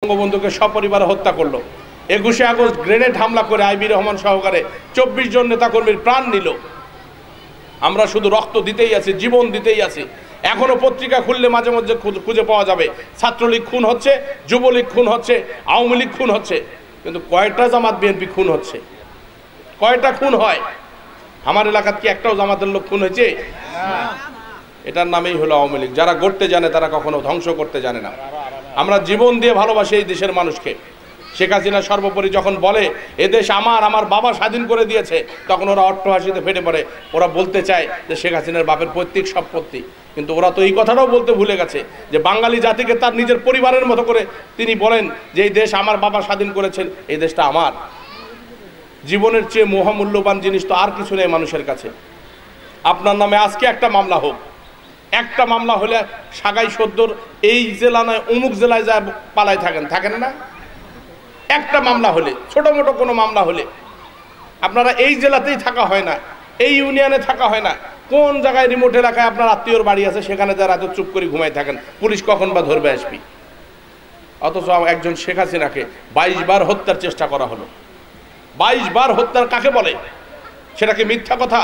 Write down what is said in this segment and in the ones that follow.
বঙ্গবন্ধুকে সপরিবারে হত্যা করলো। 21শে আগস্ট গ্রেনেড হামলা করে আইবি রহমান সহকারে 24 জন নেতাকর্মীর প্রাণ নিল। আমরা শুধু রক্ত দিতেই আছি, জীবন দিতেই আছি। এখনো পত্রিকা খুললে মাঝে মধ্যে খুঁজে পাওয়া যাবে ছাত্রলীগ খুন হচ্ছে, যুবলীগ খুন হচ্ছে, আওয়ামী লীগ খুন হচ্ছে, কিন্তু কয়টা জামাত বিএনপি খুন হচ্ছে? কয়টা খুন হয়? আমার এলাকার কি একটাও জামাতের লোক খুন হয়েছে? এটার নামেই হলো আওয়ামী লীগ। যারা গড়তে জানে তারা কখনো ধ্বংস করতে জানে না। আমরা জীবন দিয়ে ভালোবাসি এই দেশের মানুষকে। শেখ হাসিনা সর্বোপরি যখন বলে এদেশ আমার বাবা স্বাধীন করে দিয়েছে, তখন ওরা অট্টহাসিতে ফেটে পড়ে। ওরা বলতে চায় যে শেখ হাসিনার বাপের পৈতৃক সম্পত্তি, কিন্তু ওরা তো এই কথাটাও বলতে ভুলে গেছে যে বাঙালি জাতিকে তার নিজের পরিবারের মতো করে তিনি বলেন যে এই দেশ আমার বাবা স্বাধীন করেছেন, এই দেশটা আমার। জীবনের চেয়ে মহামূল্যবান জিনিস তো আর কিছু নেই মানুষের কাছে। আপনার নামে আজকে একটা মামলা হোক, একটা মামলা হলে সাগাই সদ্যর এই জেলা নয় অমুক জেলায় যা পালায় থাকেন না? একটা মামলা হলে, ছোট মোটো কোনো মামলা হলে আপনারা এই জেলাতেই থাকা হয় না, এই ইউনিয়নে থাকা হয় না, কোন জায়গায় রিমোট এলাকায় আপনার আত্মীয়র বাড়ি আছে সেখানে যারা এত চুপ করে ঘুমাই থাকেন, পুলিশ কখন বা ধরবে আসবি। অথচ একজন শেখ হাসিনাকে 22 বার হত্যার চেষ্টা করা হলো। 22 বার হত্যার কাকে বলে? সেটাকে মিথ্যা কথা?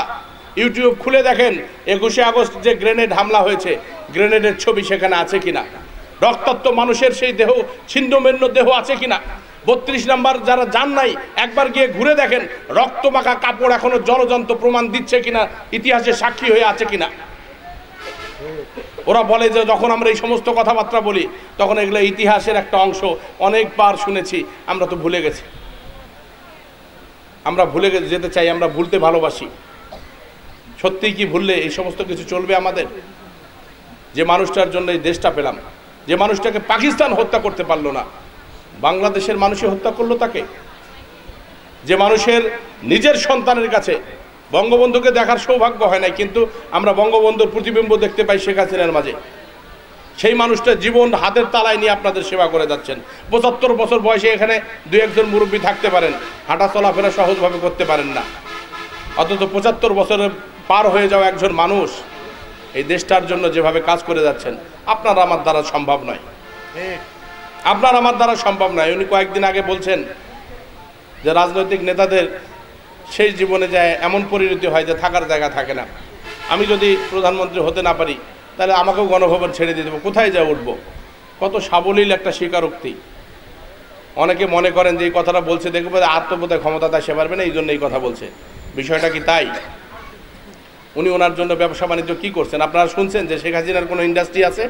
ইউটিউব খুলে দেখেন 21শে আগস্ট যে গ্রেনেড হামলা হয়েছে, গ্রেনেডের ছবি সেখানে আছে কিনা, রক্তাক্ত মানুষের সেই দেহ, ছিন্নভিন্ন দেহ আছে কিনা। 32 নম্বর যারা যান নাই একবার গিয়ে ঘুরে দেখেন রক্তমাখা কাপড় এখনো জলজন্ত প্রমাণ দিচ্ছে কিনা, ইতিহাসে সাক্ষী হয়ে আছে কিনা। ওরা বলে যে যখন আমরা এই সমস্ত কথাবার্তা বলি তখন এগুলো ইতিহাসের একটা অংশ, অনেকবার শুনেছি, আমরা তো ভুলে গেছি। আমরা ভুলে যেতে চাই, আমরা ভুলতে ভালোবাসি। সত্যিই কি ভুললে এই সমস্ত কিছু চলবে আমাদের? যে মানুষটার জন্য এই দেশটা পেলাম, যে মানুষটাকে পাকিস্তান হত্যা করতে পারলো না, বাংলাদেশের মানুষই হত্যা করলো তাকে। যে মানুষের নিজের সন্তানের কাছে বঙ্গবন্ধুকে দেখার সৌভাগ্য হয় নাই, কিন্তু আমরা বঙ্গবন্ধুর প্রতিবিম্ব দেখতে পাই শেখ হাসিনার মাঝে। সেই মানুষটা জীবন হাতের তালায় নিয়ে আপনাদের সেবা করে যাচ্ছেন। 75 বছর বয়সে এখানে 2-1 মুরব্বী থাকতে পারেন, হাঁটা চলাফেরা সহজভাবে করতে পারেন না, অথচ 75 বছরের পার হয়ে যাওয়া একজন মানুষ এই দেশটার জন্য যেভাবে কাজ করে যাচ্ছেন, আপনার আমার দ্বারা সম্ভব নয়। আপনার আমার দ্বারা সম্ভব নয়। উনি কয়েকদিন আগে বলছেন যে রাজনৈতিক নেতাদের শেষ জীবনে যায় এমন পরিণতি হয় যে থাকার জায়গা থাকে না। আমি যদি প্রধানমন্ত্রী হতে না পারি তাহলে আমাকেও গণভবন ছেড়ে দিয়ে দেবো, কোথায় যা উঠবো। কত সাবলীল একটা স্বীকারোক্তি। অনেকে মনে করেন যে এই কথাটা বলছে দেখবে আত্মবোধে ক্ষমতা তা সে পারবে না, এই জন্য এই কথা বলছে। বিষয়টা কি তাই? উনি ওনার জন্য ব্যবসা বাণিজ্য কি করছেন? আপনারা শুনছেন যে শেখ হাসিনার কোনো ইন্ডাস্ট্রি আছে?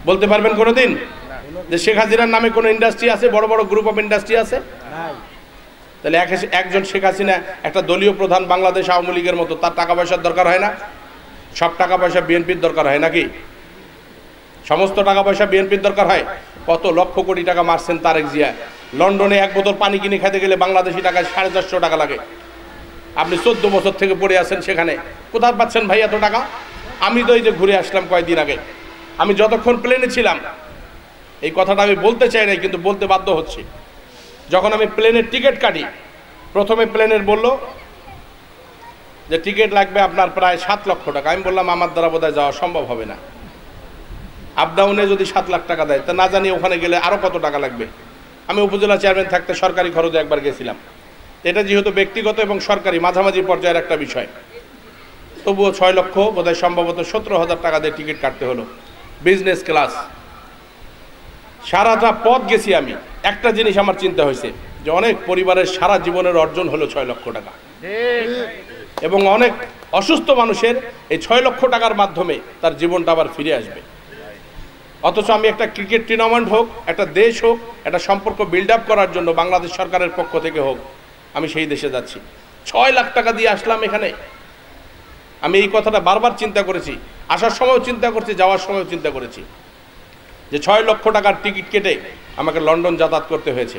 বলতে পারবেন কোনোদিন যে শেখ হাসিনার নামে কোনো ইন্ডাস্ট্রি আছে, বড় বড় গ্রুপ অফ ইন্ডাস্ট্রি আছে? তাহলে একজন শেখ হাসিনা একটা দলীয় প্রধান, বাংলাদেশ আওয়ামী লীগের মতো, তার টাকা পয়সার দরকার হয় না? সব টাকা পয়সা বিএনপির দরকার হয় নাকি? সমস্ত টাকা পয়সা বিএনপির দরকার হয়? কত লক্ষ কোটি টাকা মারছেন তারেক জিয়া। লন্ডনে 1 বোতল পানি কিনে খেতে গেলে বাংলাদেশি টাকায় 450 টাকা লাগে। আপনি 14 বছর থেকে পড়ে আছেন সেখানে, কোথায় পাচ্ছেন ভাই এত টাকা? আমি তো এই যে ঘুরে আসলাম কয়েকদিন আগে, আমি যতক্ষণ প্লেনে ছিলাম, এই কথাটা আমি বলতে চাই না কিন্তু বলতে বাধ্য হচ্ছি। যখন আমি প্লেনের টিকিট কাটি, প্রথমে প্লেনের বলল যে টিকিট লাগবে আপনার প্রায় 7 লক্ষ টাকা। আমি বললাম আমার দ্বারা বোধহয় যাওয়া সম্ভব হবে না, আপ ডাউনে যদি 7 লাখ টাকা দেয় তা না জানি ওখানে গেলে আরও কত টাকা লাগবে। আমি উপজেলা চেয়ারম্যান থাকতে সরকারি খরচে একবার গেছিলাম। এটা যেহেতু ব্যক্তিগত এবং সরকারি মাঝামাঝি পর্যায়ের একটা বিষয়, তবুও 6 লক্ষ বোধহয় সম্ভবত 17,000 টাকা দিয়ে টিকিট কাটতে হলো, বিজনেস ক্লাস। সারাটা পথ গেছি আমি, একটা জিনিস আমার চিন্তা হয়েছে যে অনেক পরিবারের সারা জীবনের অর্জন হলো 6 লক্ষ টাকা, এবং অনেক অসুস্থ মানুষের এই 6 লক্ষ টাকার মাধ্যমে তার জীবনটা আবার ফিরে আসবে। অথচ আমি একটা ক্রিকেট টুর্নামেন্ট হোক, একটা দেশ হোক, একটা সম্পর্ক বিল্ড আপ করার জন্য বাংলাদেশ সরকারের পক্ষ থেকে হোক, আমি সেই দেশে যাচ্ছি। 6 লাখ টাকা দিয়ে আসলাম এখানে। আমি এই কথাটা বারবার চিন্তা করেছি, আসার সময়ও চিন্তা করছি, যাওয়ার সময়ও চিন্তা করেছি যে 6 লক্ষ টাকার টিকিট কেটে আমাকে লন্ডন যাতায়াত করতে হয়েছে।